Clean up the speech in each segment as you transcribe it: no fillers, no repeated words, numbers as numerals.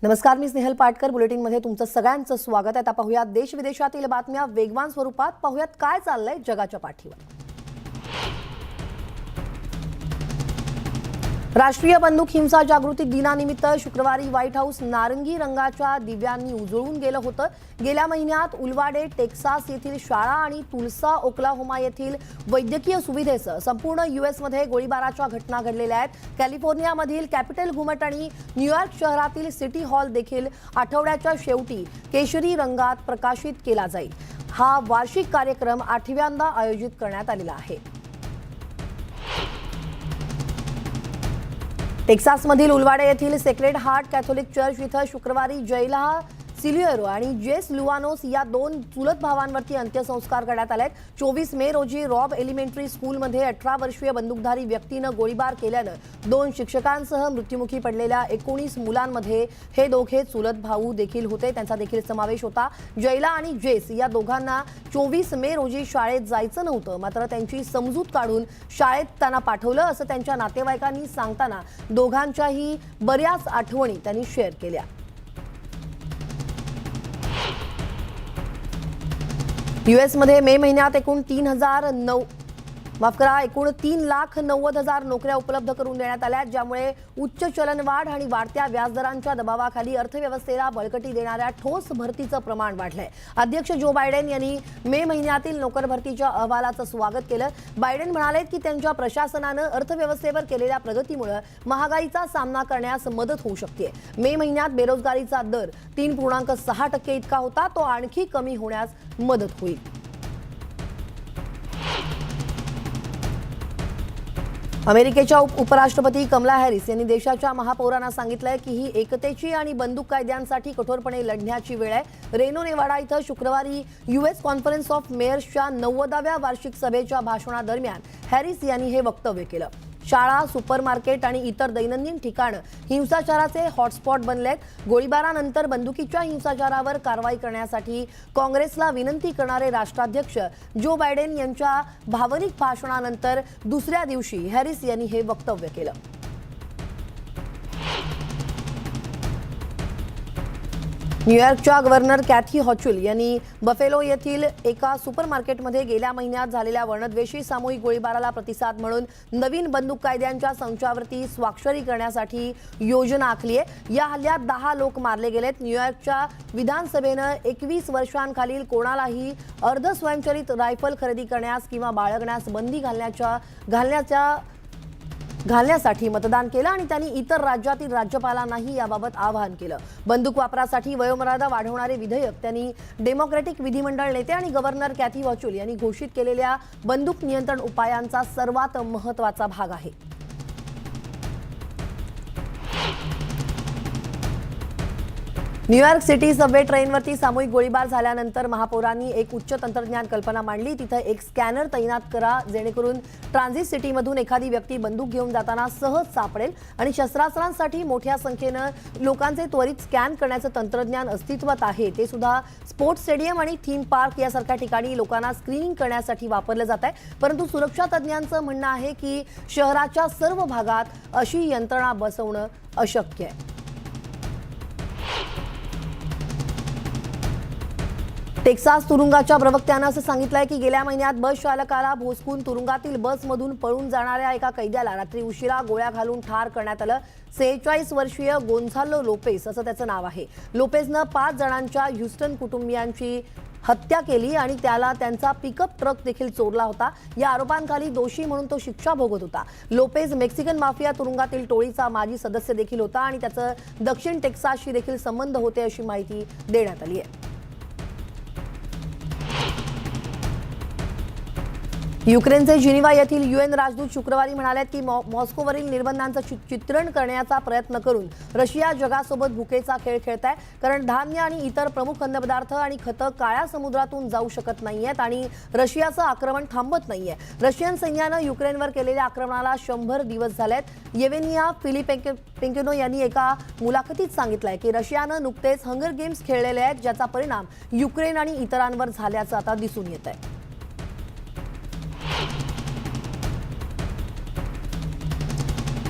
नमस्कार, मी स्नेहल पाटकर. बुलेटिनमध्ये तुमचं सगळ्यांचं स्वागत आहे. आता पाहूयात देश विदेशातील बातम्या वेगवान स्वरूपात. पाहूयात काय चाललंय जगाच्या पाठीवर. राष्ट्रीय बंदूक हिंसा जागृती दिनानिमित्त शुक्रवारी व्हाईट हाऊस नारंगी रंगाच्या दिव्यांनी उजळून गेलं होतं. गेल्या महिन्यात उलवाडे टेक्सास येथील शाळा आणि तुल्सा ओक्लाहोमा येथील वैद्यकीय सुविधेसह संपूर्ण यूएसमध्ये गोळीबाराच्या घटना घडलेल्या आहेत. कॅलिफोर्नियामधील कॅपिटल घुमट आणि न्यूयॉर्क शहरातील सिटी हॉल देखील आठवड्याच्या शेवटी केशरी रंगात प्रकाशित केला जाईल. हा वार्षिक कार्यक्रम 8व्यांदा आयोजित करण्यात आलेला आहे. टेक्सासमधील उलवाडे येथील सेक्रेड हार्ट कॅथोलिक चर्च इथं शुक्रवारी जयला सिल्युएरो आणि जेस लुआनोस या दोन चुलत भावांवरती अंत्यसंस्कार करण्यात आले. 24 मे रोजी रॉब एलिमेंटरी स्कूलमध्ये 18 वर्षीय बंदूकधारी व्यक्तीनं गोळीबार केल्यानं 2 शिक्षकांसह मृत्युमुखी पडलेल्या 19 मुलांमध्ये हे दोघे चुलत भाऊ देखील होते. त्यांचा देखील समावेश होता. जयला आणि जेस या दोघांना 24 मे रोजी शाळेत जायचं नव्हतं, मात्र त्यांची समजूत काढून शाळेत त्यांना पाठवलं असं त्यांच्या नातेवाईकांनी सांगताना दोघांच्याही बऱ्याच आठवणी त्यांनी शेअर केल्या. यूएसमध्ये मे महिन्यात एकूण 3,90,000 नोकऱ्या उपलब्ध करून देण्यात आल्या, ज्यामुळे उच्च चलनवाढ आणि वाढत्या व्याजदरांच्या दबावाखाली अर्थव्यवस्थेला बळकटी देणाऱ्या ठोस भरतीचं प्रमाण वाढलंय. अध्यक्ष जो बायडेन यांनी मे महिन्यातील नोकर भरतीच्या अहवालाचं स्वागत केलं. बायडेन म्हणाले की त्यांच्या प्रशासनानं अर्थव्यवस्थेवर केलेल्या प्रगतीमुळे महागाईचा सामना करण्यास मदत होऊ शकते. मे महिन्यात बेरोजगारीचा दर 3.6% इतका होता. तो आणखी कमी होण्यास मदत होईल. अमेरिकेच्या उपराष्ट्रपती कमला हॅरिस यांनी देशाच्या महापौरांना सांगितलंय की ही एकतेची आणि बंदूक कायद्यांसाठी कठोरपणे लढण्याची वेळ आहे. रेनो नेवाडा इथं शुक्रवारी यूएस कॉन्फरन्स ऑफ मेयर्सच्या 90व्या वार्षिक सभेच्या भाषणादरम्यान हॅरिस यांनी हे वक्तव्य केलं. शाळा, सुपरमार्केट आणि इतर दैनंदिन ठिकाणं हिंसाचाराचे हॉटस्पॉट बनलेत. गोळीबारानंतर बंदुकीच्या हिंसाचारावर कारवाई करण्यासाठी काँग्रेसला विनंती करणारे राष्ट्राध्यक्ष जो बायडेन यांच्या भावनिक भाषणानंतर दुसऱ्या दिवशी हॅरिस यांनी हे वक्तव्य केलं. न्यूयॉर्कच्या गव्हर्नर कॅथी हॉचुल यांनी बफेलो येथील एका सुपरमार्केटमध्ये गेल्या महिन्यात झालेल्या वर्णद्वेषी सामूहिक गोळीबाराला प्रतिसाद म्हणून नवीन बंदूक कायद्यांच्या संचावरती स्वाक्षरी करण्यासाठी योजना आखली आहे. या हल्ल्यात 10 लोक मारले गेलेत. न्यूयॉर्कच्या विधानसभेनं 21 वर्षांखालील कोणालाही अर्ध स्वयंचलित रायफल खरेदी करण्यास किंवा बाळगण्यास बंदी घालण्यासाठी मतदान केलं आणि त्यांनी इतर राज्यातील राज्यपालांनाही याबाबत आवाहन केलं. बंदूक वापरासाठी वयोमर्यादा वाढवणारे विधेयक त्यांनी डेमोक्रॅटिक विधिमंडळ नेते आणि गव्हर्नर कॅथी हॉचुल यांनी घोषित केलेल्या बंदूक नियंत्रण उपायांचा सर्वात महत्त्वाचा भाग आहे. न्यूयॉर्क सिटी सबवे ट्रेनवरती सामूहिक गोळीबार झाल्यानंतर महापौरांनी एक उच्च तंत्रज्ञान कल्पना मांडली. तिथं एक स्कॅनर तैनात करा, जेणेकरून ट्रान्झिट सिटीमधून एखादी व्यक्ती बंदूक घेऊन जाताना सहज सापडेल आणि शस्त्रास्त्रांसाठी मोठ्या संख्येनं लोकांचे त्वरित स्कॅन करण्याचं तंत्रज्ञान अस्तित्वात आहे. ते सुद्धा स्पोर्ट्स स्टेडियम आणि थीम पार्क यासारख्या ठिकाणी लोकांना स्क्रीनिंग करण्यासाठी वापरलं जात आहे. परंतु सुरक्षा तज्ज्ञांचं म्हणणं आहे की शहराच्या सर्व भागात अशी यंत्रणा बसवणं अशक्य आहे. टेक्सास तुरुंगाच्या प्रवक्त्यानं असं सांगितलंय की गेल्या महिन्यात बस चालकाला भोसकून तुरुंगातील बसमधून पळून जाणाऱ्या एका कैद्याला रात्री उशिरा गोळ्या घालून ठार करण्यात आलं. 46 वर्षीय गोन्झालो लोपेस असं त्याचं नाव आहे. लोपेसनं 5 जणांच्या ह्युस्टन कुटुंबियांची हत्या केली आणि त्याला त्यांचा पिकअप ट्रक देखील चोरला होता. या आरोपांखाली दोषी म्हणून तो शिक्षा भोगत होता. लोपेज मेक्सिकन माफिया तुरुंगातील टोळीचा माजी सदस्य देखील होता आणि त्याचं दक्षिण टेक्सासशी देखील संबंध होते अशी माहिती देण्यात आली आहे. युक्रेनचे जिनिव्हा येथील UN राजदूत शुक्रवारी म्हणाले की मॉस्कोवरील निर्बंधांचं चित्रण करण्याचा प्रयत्न करून रशिया जगासोबत भुकेचा खेळ खेळत आहे. कारण धान्य आणि इतर प्रमुख अन्नपदार्थ आणि खतं काळ्या समुद्रातून जाऊ शकत नाहीयेत आणि रशियाचं आक्रमण थांबत नाहीये. रशियन सैन्यानं युक्रेनवर केलेल्या आक्रमणाला 100 दिवस झालेत. येवेनिया फिलिपेंको यांनी एका मुलाखतीत सांगितलंय की रशियानं नुकतेच हंगर गेम्स खेळलेले आहेत, ज्याचा परिणाम युक्रेन आणि इतरांवर झाल्याचं आता दिसून येत आहे.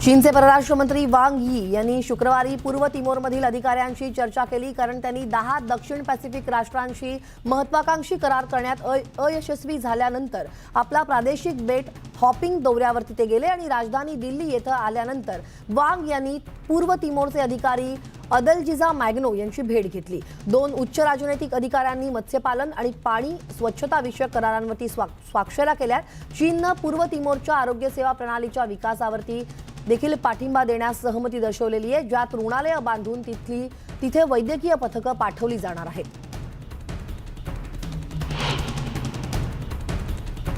चीनचे परराष्ट्र मंत्री वांग यी यांनी शुक्रवारी पूर्व तिमोरमधील अधिकाऱ्यांशी चर्चा केली, कारण त्यांनी 10 दक्षिण पॅसिफिक राष्ट्रांशी महत्त्वाकांक्षी करार करण्यात अयशस्वी झाल्यानंतर आपला प्रादेशिक बेट हॉपिंग दौऱ्यावरती ते गेले आणि राजधानी दिल्ली येथे आल्यानंतर वांग यांनी पूर्व तिमोरचे अधिकारी अदलजिजा मॅग्नो यांची भेट घेतली। 2 उच्च राजनैतिक अधिकाऱ्यांनी मत्स्यपालन आणि पाणी स्वच्छता विषयक करारांवरती स्वाक्षऱ्या केल्या। चीनने पूर्व तिमोरच्या आरोग्य सेवा प्रणालीच्या विकासावरती देखील पाठिंबा देण्यास सहमती दर्शवलेली आहे, ज्यात रुग्णालय बांधून तिथे वैद्यकीय पथकं पाठवली जाणार आहेत।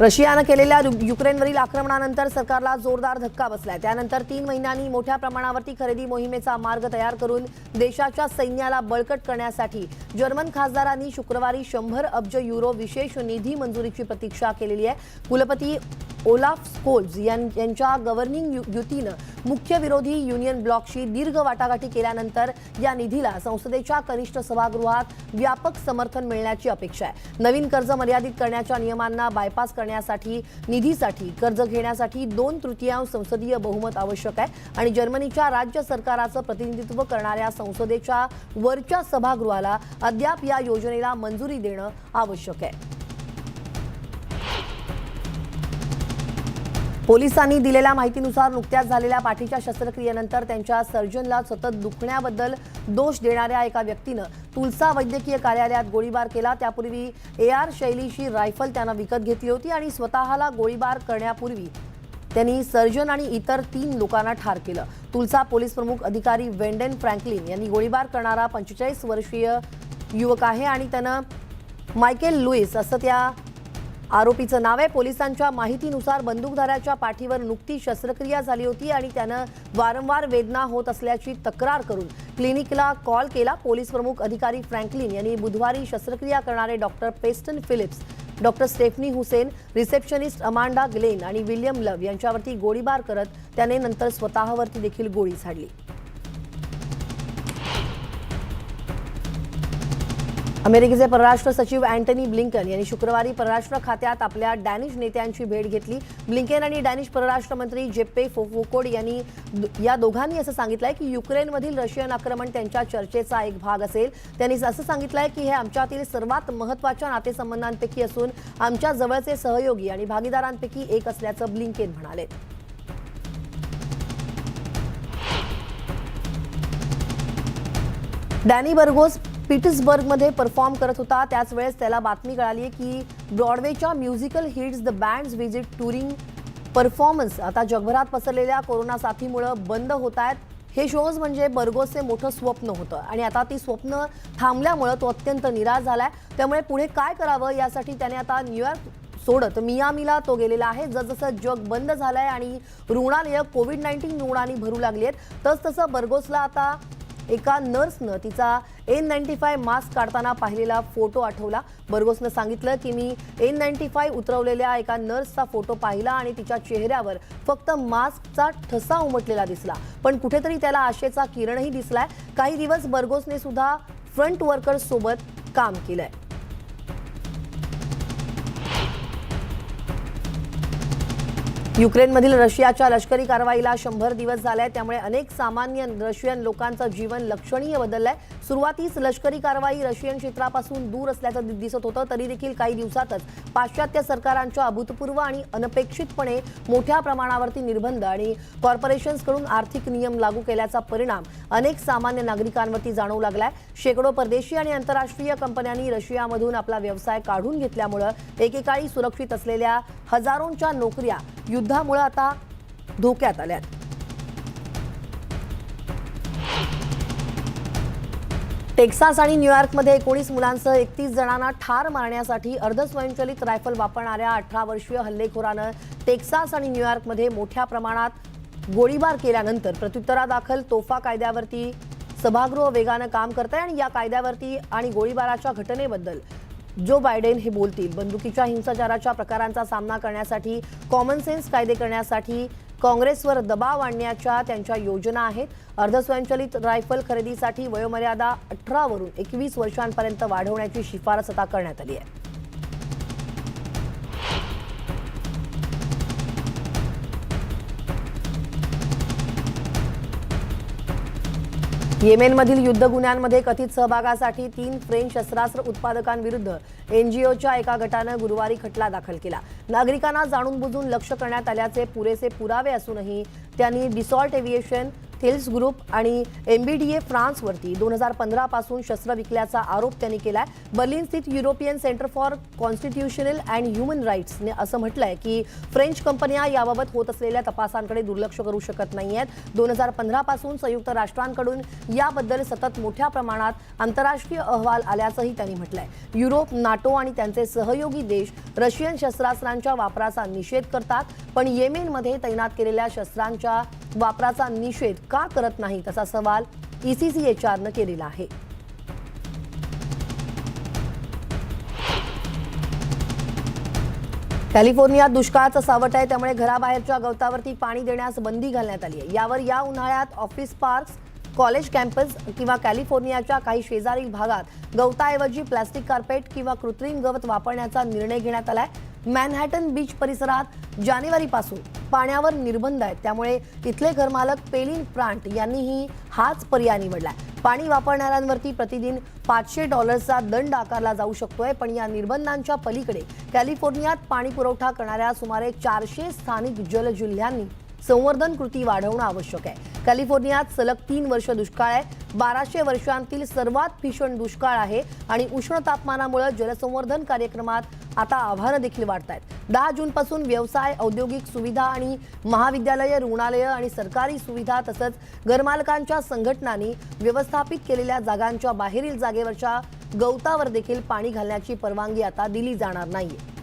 रशियाने केलेल्या युक्रेनवरील आक्रमणानंतर सरकारला जोरदार धक्का बसलाय। त्यानंतर 3 महिन्यांनी मोठ्या प्रमाणावरती खरेदी मोहिमेचा मार्ग तयार करून देशाच्या सैन्याला बळकट करण्यासाठी जर्मन खासदारांनी शुक्रवारी 100 अब्ज युरो विशेष निधी मंजुरीची प्रतीक्षा केलेली आहे। कुलपती ओलाफ स्कोल्ज यांच्या गव्हर्निंग युतीनं मुख्य विरोधी युनियन ब्लॉकशी दीर्घ वाटाघाटी केल्यानंतर या निधीला संसदेच्या कनिष्ठ सभागृहात व्यापक समर्थन मिळण्याची अपेक्षा आहे। नवीन कर्ज मर्यादित करण्याच्या नियमांना बायपास करण्यासाठी निधीसाठी कर्ज घेण्यासाठी 2/3 संसदीय बहुमत आवश्यक आहे आणि जर्मनीच्या राज्य सरकाराचं प्रतिनिधित्व करणाऱ्या संसदेच्या वरच्या सभागृहाला अद्याप या योजनेला मंजुरी देणं आवश्यक आहे। पोलिसांनी दिलेल्या माहितीनुसार नुकत्याच झालेल्या पाठीच्या शस्त्रक्रियेनंतर त्यांच्या सर्जनला सतत दुखण्याबद्दल दोष देणाऱ्या एका व्यक्तीनं तुलसा वैद्यकीय कार्यालयात गोळीबार केला। त्यापूर्वी AR शैलीची रायफल त्यानं विकत घेतली होती आणि स्वतःला गोळीबार करण्यापूर्वी त्यांनी सर्जन आणि इतर 3 लोकांना ठार केलं। तुलसा पोलीस प्रमुख अधिकारी वेंडेन फ्रँकलिन यांनी गोळीबार करणारा 45 वर्षीय युवक आहे आणि त्यानं मायकेल लुईस असं त्या आरोपीचं नाव आहे। पोलिसांच्या माहितीनुसार बंदूकधाऱ्याच्या पाठीवर नुकतीच शस्त्रक्रिया झाली होती आणि त्यानं वारंवार वेदना होत असल्याची तक्रार करून क्लिनिकला कॉल केला। पोलीस प्रमुख अधिकारी फ्रँकलिन यांनी बुधवारी शस्त्रक्रिया करणारे doctor Peston Phillips, doctor Stephanie Hussain, receptionist Amanda Glenn आणि विलियम लव यांच्यावरती गोळीबार करत त्याने नंतर स्वतःवरती देखील गोळी झाडली। अमेरिकेचे परराष्ट्र सचिव अँटनी ब्लिंकन यांनी शुक्रवारी परराष्ट्र खात्यात आपल्या डॅनिश नेत्यांची भेट घेतली। ब्लिंकन आणि डॅनिश परराष्ट्र मंत्री जेप्पे फोफोकोड यांनी या दोघांनी असं सांगितलंय की युक्रेनमधील रशियन आक्रमण त्यांच्या चर्चेचा एक भाग असेल। त्यांनी असं सांगितलंय की हे आमच्यातील सर्वात महत्त्वाच्या नातेसंबंधांपैकी असून आमच्या जवळचे सहयोगी आणि भागीदारांपैकी एक असल्याचं ब्लिंकन म्हणाले। डॅनी बर्गोस पीटर्सबर्गमध्ये परफॉर्म करत होता। त्याच वेळेस त्याला बातमी कळाली की ब्रॉडवेच्या musical hits the Band's Visit touring performance आता जगभरात पसरलेल्या कोरोना साथीमुळे बंद होत आहेत। हे शोज म्हणजे बर्गोसचे मोठं स्वप्न होतं आणि आता ती स्वप्न थांबल्यामुळे तो अत्यंत निराश झालाय। त्यामुळे पुढे काय करावं यासाठी त्याने आता न्यूयॉर्क सोडत मियामीला तो गेलेला आहे। जसजसं जग बंद झालंय आणि रुग्णालय कोविड-19 रुग्णांनी भरू लागली आहेत, तसतसं बर्गोसला आता एका नर्सनं तिचा N95 मास्क काढताना पाहिलेला फोटो आठवला। बर्गोसनं सांगितलं की मी N95 उतरवलेल्या एका नर्सचा फोटो पाहिला आणि तिच्या चेहऱ्यावर फक्त मास्कचा ठसा उमटलेला दिसला, पण कुठेतरी त्याला आशेचा किरणही दिसलाय। काही दिवस बर्गोसने सुद्धा फ्रंट वर्कर्स सोबत काम केलंय। युक्रेनमधील रशियाच्या लष्करी कारवाईला 100 दिवस झाले, त्यामुळे अनेक सामान्य रशियन लोकांचं जीवन लक्षणीय बदललंय। सुरुवातीस लष्करी कारवाई रशियन क्षेत्रापासून दूर असल्याचं दिसत होतं, तरी देखील काही दिवसातच पाश्चात्य सरकारांच्या अभूतपूर्व आणि अनपेक्षितपणे मोठ्या प्रमाणावरती निर्बंध आणि कॉर्पोरेशन्सकडून आर्थिक नियम लागू केल्याचा परिणाम अनेक सामान्य नागरिकांवरती जाणवू लागलाय। शेकडो परदेशी आणि आंतरराष्ट्रीय कंपन्यांनी रशियामधून आपला व्यवसाय काढून घेतल्यामुळे एकेकाळी सुरक्षित असलेल्या हजारोंच्या नोकऱ्या युद्धामुळे आता धोक्यात आल्यात। टेक्सास आणि न्यूयॉर्कमध्ये 19 मुलांसह 31 जणांना ठार मारण्यासाठी अर्धस्वयंचलित रायफल वापरणाऱ्या 18 वर्षीय हल्लेखोरानं टेक्सास आणि न्यूयॉर्कमध्ये मोठ्या प्रमाणात गोळीबार केल्यानंतर प्रत्युत्तरादाखल तोफा कायद्यावरती सभागृह वेगानं काम करतंय आणि या कायद्यावरती आणि गोळीबाराच्या घटनेबद्दल जो बायडेन हे बोलतील। बंदुकीच्या हिंसाचाराच्या प्रकारांचा सामना करण्यासाठी कॉमन सेन्स कायदे करण्यासाठी काँग्रेसवर दबाव आणण्याच्या त्यांच्या योजना आहेत। अर्धस्वयंचलित रायफल खरेदीसाठी वयोमर्यादा 18 वरून 21 वर्षांपर्यंत वाढवण्याची शिफारस आता करण्यात आली आहे। येमेनमधील युद्ध गुन्ह्यांमध्ये कथित सहभागासाठी 3 फ्रेंच शस्त्रास्त्र उत्पादकांविरुद्ध एनजीओच्या एका गटानं गुरुवारी खटला दाखल केला. नागरिकांना जाणून बुजून लक्ष्य करण्यात आल्याचे पुरेसे पुरावे असूनही त्यांनी डिसॉल्ट एव्हिएशन, थेल्स ग्रुप आणि एमबीडीए फ्रान्सवरती 2015 पासून शस्त्र विकल्याचा आरोप त्यांनी केलाय. बर्लिन स्थित European Centre for Constitutional and Human राईट्सने असं म्हटलंय की फ्रेंच कंपन्या याबाबत होत असलेल्या तपासांकडे दुर्लक्ष करू शकत नाहीयेत. 2015 पासून संयुक्त राष्ट्रांकडून याबद्दल सतत मोठ्या प्रमाणात आंतरराष्ट्रीय अहवाल आल्याचंही त्यांनी म्हटलंय. युरोप, नाटो आणि त्यांचे सहयोगी देश रशियन शस्त्रास्त्रांच्या वापराचा निषेध करतात, पण येमेनमध्ये तैनात केलेल्या शस्त्रांच्या वापराचा निषेध का करत नाही तसा सवाल ICCHRनं केलेला आहे. कॅलिफोर्नियात दुष्काळाचं सावट आहे, त्यामुळे घराबाहेरच्या गवतावरती पाणी देण्यास बंदी घालण्यात आली आहे. यावर या उन्हाळ्यात ऑफिस पार्क्स, कॉलेज कॅम्पस किंवा कॅलिफोर्नियाच्या काही शेजारील भागात गवताऐवजी प्लास्टिक कार्पेट किंवा कृत्रिम गवत वापरण्याचा निर्णय घेण्यात आलाय. मॅनहॅटन बीच परिसरात जानेवारीपासून पाण्यावर निर्बंध आहेत, त्यामुळे इथले घरमालक पेलिन प्रांट यांनीही हाच पर्याय निवडलाय. पाणी वापरणाऱ्यांवरती प्रतिदिन $500चा दंड आकारला जाऊ शकतोय, पण या निर्बंधांच्या पलीकडे कॅलिफोर्नियात पाणी पुरवठा करणाऱ्या सुमारे 400 स्थानिक जलजिल्ह्यांनी संवर्धन कृती वाढवणं आवश्यक आहे. कॅलिफोर्नियात सलग 3 वर्ष दुष्काळ आहे. 1200 वर्षांतील सर्वात भीषण दुष्काळ आहे आणि उष्ण तापमानामुळे जलसंवर्धन कार्यक्रमात आता आव्हानं देखील वाढत आहेत. 10 जूनपासून व्यवसाय, औद्योगिक सुविधा आणि महाविद्यालय, रुग्णालय आणि सरकारी सुविधा तसंच घरमालकांच्या संघटनांनी व्यवस्थापित केलेल्या जागांच्या बाहेरील जागेवरच्या गवतावर देखील पाणी घालण्याची परवानगी आता दिली जाणार नाहीये.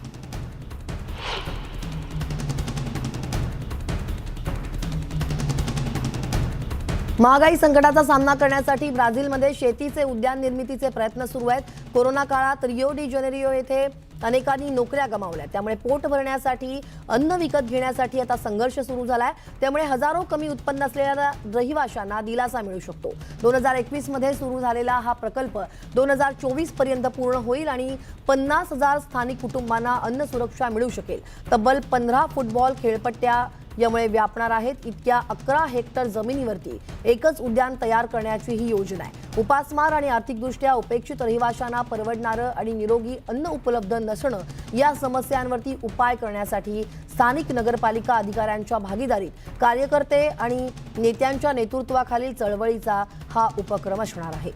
महागाई संकटाचा सामना करण्यासाठी ब्राझीलमध्ये शेतीचे उद्यान निर्मितीचे प्रयत्न सुरू आहेत. कोरोना काळात रिओ डी जेनेरिओ येथे अनेकांनी नोकऱ्या गमावल्या, त्यामुळे पोट भरण्यासाठी अन्न विकत घेण्यासाठी आता संघर्ष सुरू झालाय. त्यामुळे हजारो कमी उत्पन्न असलेल्या रहिवाशांना दिलासा मिळू शकतो. 2021 मध्ये सुरू झालेला हा प्रकल्प 2024 पर्यंत पूर्ण होईल आणि 50,000 स्थानिक कुटुंबांना अन्न सुरक्षा मिळू शकेल. तब्बल 15 फुटबॉल खेळपट्ट्या यामुळे व्यापणार आहेत. इतक्या 11 हेक्टर जमिनीवरती एकच उद्यान तयार करण्याची ही योजना आहे. उपासमार आणि आर्थिकदृष्ट्या उपेक्षित रहिवाशांना परवडणारं आणि निरोगी अन्न उपलब्ध नसणं या समस्यांवरती उपाय करण्यासाठी स्थानिक नगरपालिका अधिकाऱ्यांच्या भागीदारीत कार्यकर्ते आणि नेत्यांच्या नेतृत्वाखालील चळवळीचा हा उपक्रम असणार आहे.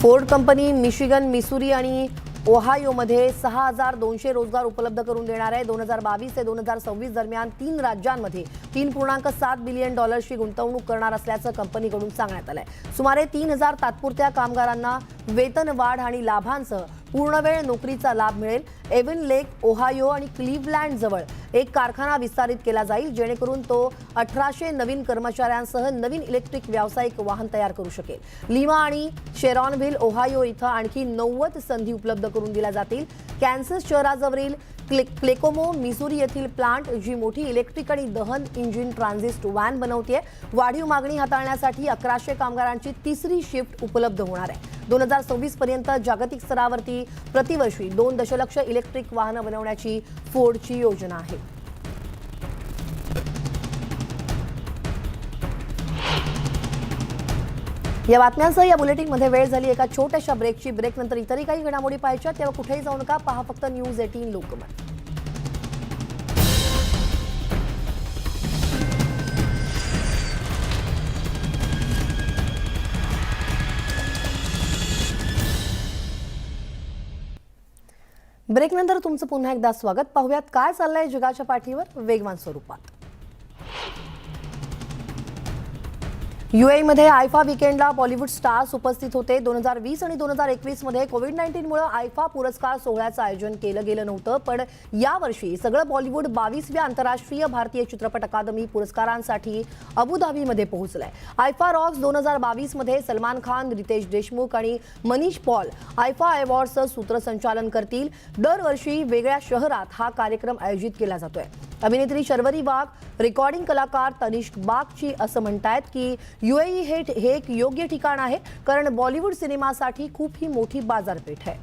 फोर्ड कंपनी मिशिगन, मिसुरी आणि ओहायोमध्ये 6,200 रोजगार उपलब्ध करून देणार आहे. 2022 ते 2026 दरम्यान 3 राज्यांमध्ये $3.7 बिलियन गुंतवणूक करणार असल्याचं कंपनीकडून सांगण्यात आलंय. सुमारे 3,000 तात्पुरत्या कामगारांना वेतन वाढ आणि लाभांसह पूर्णवेळ नोकरीचा लाभ मिळेल. एव्हन लेक, ओहायो आणि क्लीव्हलँड जवळ एक कारखाना विस्तारित केला जाईल, जेणेकरून तो 1800 नवीन कर्मचाऱ्यांसह नवीन इलेक्ट्रिक व्यावसायिक वाहन तयार करू शकेल. लिमा आणि शेरॉनव्हिल, ओहायो इथं आणखी 90 संधी उपलब्ध करून दिल्या जातील. कॅन्सस शहराजवळील क्लेकोमो, मिसुरी येथील प्लांट जी मोठी इलेक्ट्रिक आणि दहन इंजिन ट्रान्झिस्ट व्हॅन बनवते. वाढीव मागणी हाताळण्यासाठी 1100 कामगारांची तिसरी शिफ्ट उपलब्ध होणार आहे. 2026 पर्यंत जागतिक स्तरावरती प्रतिवर्षी 2 दशलक्ष इलेक्ट्रिक वाहनं बनवण्याची फोर्डची योजना आहे. या बातम्यांसह या बुलेटिनमध्ये वेळ झाली एका छोट्याशा ब्रेकची. ब्रेकनंतर इतरही काही घडामोडी पाहायच्या, तेव्हा कुठेही जाऊ नका. पहा फक्त न्यूज 18 लोकमत. ब्रेकनंतर तुमचं पुन्हा एकदा स्वागत. पाहूयात काय चाललंय जगाच्या पाठीवर वेगवान स्वरूपात. यूएईमध्ये आयफा वीकेंडला बॉलिवूड स्टार्स उपस्थित होते. 2020 आणि 2021 मध्ये कोविड-19मुळे आयफा पुरस्कार सोहळ्याचं आयोजन केलं गेलं नव्हतं, पण यावर्षी सगळं बॉलिवूड 22व्या आंतरराष्ट्रीय भारतीय चित्रपट अकादमी पुरस्कारांसाठी अबुधाबीमध्ये पोहोचलंय. आयफा रॉक्स 2022 मध्ये सलमान खान, रितेश देशमुख आणि मनीष पॉल आयफा अवॉर्ड्सचं सूत्रसंचालन करतील. दरवर्षी वेगळ्या शहरात हा कार्यक्रम आयोजित केला जातोय. अभिनेत्री शर्वरी वाघ, रेकॉर्डिंग कलाकार तनिष्क बागची असं म्हणतायत की यूएई हे एक योग्य ठिकाण आहे, कारण बॉलिवूड सिनेमासाठी खूप ही मोठी बाजारपेठ आहे.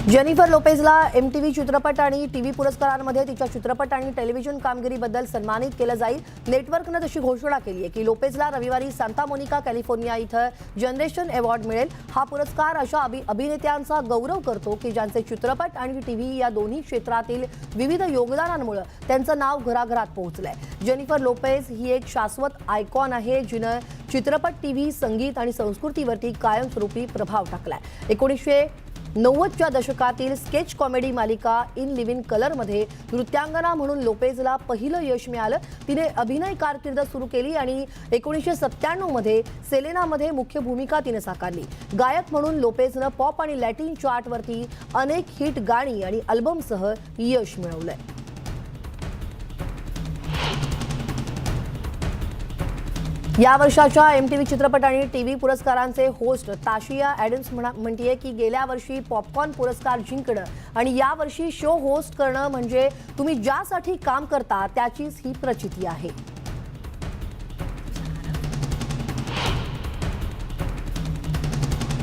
जेनिफर लोपेझला MTV चित्रपट आणि टीव्ही पुरस्कारांमध्ये तिच्या चित्रपट आणि टेलिव्हिजन कामगिरीबद्दल सन्मानित केलं जाईल। नेटवर्कने तशी घोषणा केली आहे की लोपेझला रविवारी सांता मोनिका कॅलिफोर्निया इथं जनरेशन अवॉर्ड मिळेल। हा पुरस्कार अशा अभिनेत्यांचा गौरव करतो की ज्यांचे चित्रपट आणि टीव्ही या दोन्ही क्षेत्रातील विविध योगदानांमुळे त्यांचं नाव घराघरात पोहोचलंय। जेनिफर लोपेझ ही एक शाश्वत आयकॉन आहे जिने चित्रपट, टीव्ही, संगीत आणि संस्कृतीवरती कायमस्वरूपी प्रभाव टाकलाय। 1990च्या दशकातील स्केच कॉमेडी मालिका इन लिव्हिंग कलरमध्ये नृत्यांगना म्हणून लोपेझला पहिलं यश मिळालं। तिने अभिनय कारकीर्द सुरू केली आणि 1997 मध्ये सेलेनामध्ये मुख्य भूमिका तिने साकारली। गायक म्हणून लोपेझनं पॉप आणि लॅटिन चार्टवरती अनेक हिट गाणी आणि अल्बमसह यश मिळवलंय। या वर्षाच्या MTV चित्रपट आणि टीव्ही पुरस्कारांचे होस्ट ताशिया ॲडम्स म्हणते की गेल्या वर्षी पॉपकॉर्न पुरस्कार जिंकणं आणि या वर्षी शो होस्ट करणं म्हणजे तुम्ही ज्यासाठी काम करता त्याचीच ही प्रचिती आहे।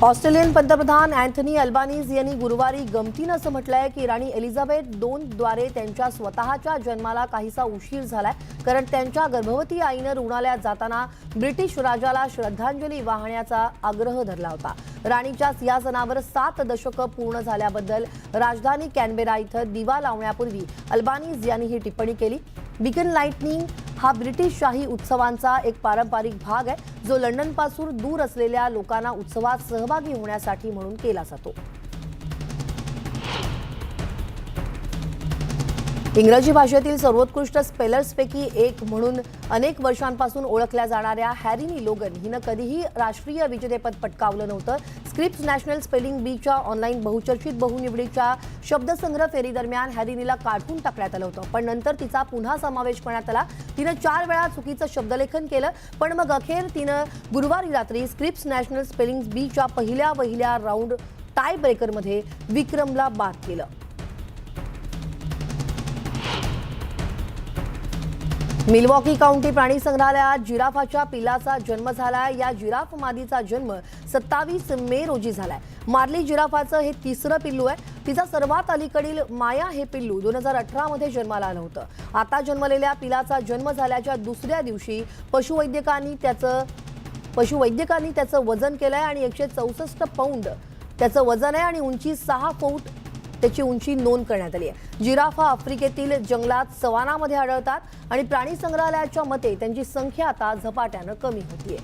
ऑस्ट्रेलियन पंतप्रधान अँथनी अल्बानीज यांनी गुरुवारी गमतीनं असं म्हटलंय की राणी एलिझाबेथ II द्वारे त्यांच्या स्वतःच्या जन्माला काहीसा उशीर झालाय, कारण त्यांच्या गर्भवती आईनं रुग्णालयात जाताना ब्रिटिश राजाला श्रद्धांजली वाहण्याचा आग्रह धरला होता। राणीच्या सिंहासनावर 7 दशकं पूर्ण झाल्याबद्दल राजधानी कॅनबेरा इथं दिवा लावण्यापूर्वी अल्बानीज यांनी ही टिप्पणी केली। बीकन लाइटनिंग हा ब्रिटिश शाही उत्सवांचा एक पारंपरिक भाग आहे जो लंडनपासून दूर असलेल्या लोकांना उत्सवात सहभागी होण्यासाठी म्हणून केला जातो। इंग्रजी भाषेतील सर्वोत्कृष्ट स्पेलर्सपैकी एक म्हणून अनेक वर्षांपासून ओळखल्या जाणाऱ्या हॅरिनी लोगन हिनं कधीही राष्ट्रीय विजेतेपद पटकावलं नव्हतं। स्क्रिप्स नॅशनल स्पेलिंग बीच्या ऑनलाईन बहुचर्चित बहुनिवडीच्या शब्दसंग्रह फेरीदरम्यान हॅरिनीला काढून टाकण्यात आलं होतं, पण नंतर तिचा पुन्हा समावेश करण्यात आला। तिनं 4 वेळा चुकीचं शब्दलेखन केलं, पण मग अखेर तिनं गुरुवारी रात्री स्क्रिप्स नॅशनल स्पेलिंग बीच्या पहिल्या राऊंड टाय ब्रेकरमध्ये विक्रमला बाद केलं। मिल्वॉकी काउंटी प्राणी संग्रहालयात जिराफाच्या पिल्लाचा जन्म झालाय। या जिराफ मादीचा जन्म 27 मे रोजी झालाय। मार्ली जिराफाचं हे 3रं पिल्लू आहे। तिचा सर्वात अलीकडील माया हे पिल्लू 2018 मध्ये जन्माला आलं होतं। आता जन्मलेल्या पिलाचा जन्म झाल्याच्या दुसऱ्या दिवशी पशुवैद्यकांनी त्याचं वजन केलंय आणि 164 पाऊंड त्याचं वजन आहे आणि उंची 6 फूट त्याची उंची नोंद करण्यात आली आहे। जिराफ हा आफ्रिकेतील जंगलात सवानामध्ये आढळतात आणि प्राणी संग्रहालयाच्या मते त्यांची संख्या आता झपाट्यानं कमी होतीये।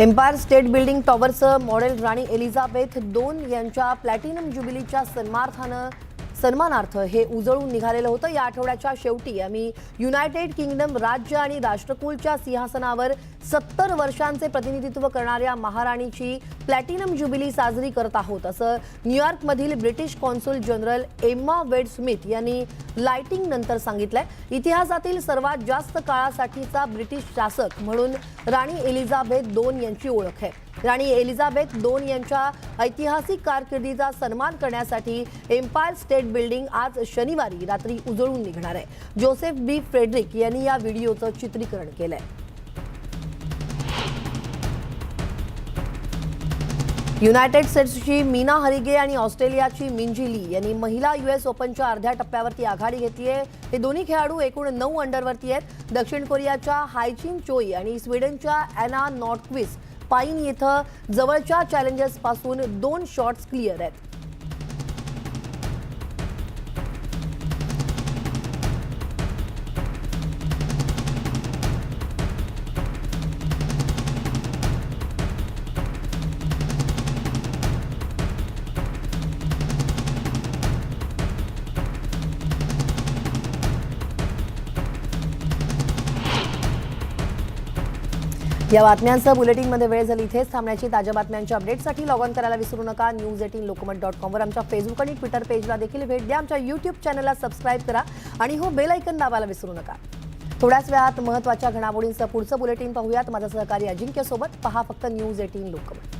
एम्पायर स्टेट बिल्डिंग टॉवरचं मॉडेल राणी एलिझाबेथ II यांच्या प्लॅटिनम ज्युबिलीच्या सन्मानार्थ हे उजळून निघालेलं होतं। या आठवड्याच्या शेवटी आम्ही युनायटेड किंगडम राज्य आणि राष्ट्रकुलच्या सिंहासनावर 70 वर्षांचे प्रतिनिधित्व करणाऱ्या महाराणीची प्लॅटिनम ज्युबिली साजरी करत आहोत, असं न्यूयॉर्कमधील ब्रिटिश कॉन्सुल जनरल एम्मा वेड स्मिथ यांनी लाइटिंग नंतर सांगितलंय। इतिहासातील सर्वात जास्त काळासाठीचा ब्रिटिश शासक म्हणून राणी एलिझाबेथ II यांची ओळख आहे। राणी एलिझाबेथ II यांच्या ऐतिहासिक कारकिर्दीचा सन्मान करण्यासाठी एम्पायर स्टेट बिल्डिंग आज शनिवारी रात्री उजळून निघणार आहे। जोसेफ बी फ्रेडरिक यांनी या व्हिडिओचं चित्रीकरण केलंय। युनायटेड स्टेट्सची मीना हरिगे आणि ऑस्ट्रेलियाची मिंजी ली यांनी महिला US ओपनच्या अर्ध्या टप्प्यावरती आघाडी घेतली आहे। हे दोन्ही खेळाडू एकूण 9 अंडरवरती आहेत। दक्षिण कोरियाच्या हायचिन चोई आणि स्वीडनच्या ॲना नॉर्डक्विस्ट पाईन येथे जवळच्या चॅलेंजर्स पासून 2 शॉट्स क्लिअर आहेत। या बातम्यांसह बुलेटिनमध्ये वेळ झाली। इथेच थांबण्याची ताज्या बातम्यांच्या अपडेटसाठी लॉग ऑन करायला विसरू नका। news18lokmat.com वर आमच्या फेसबुक आणि ट्विटर पेजला देखील भेट द्या। आमच्या यूट्यूब चॅनलला सबस्क्राईब करा आणि हो बेल आयकॉन दाबायला विसरू नका। थोड्याच वेळात महत्त्वाच्या घडामोडींचं पुढचं बुलेटिन पाहूयात। माझा सहकारी अजिंक्य सोबत पहा फक्त News18 लोकमत।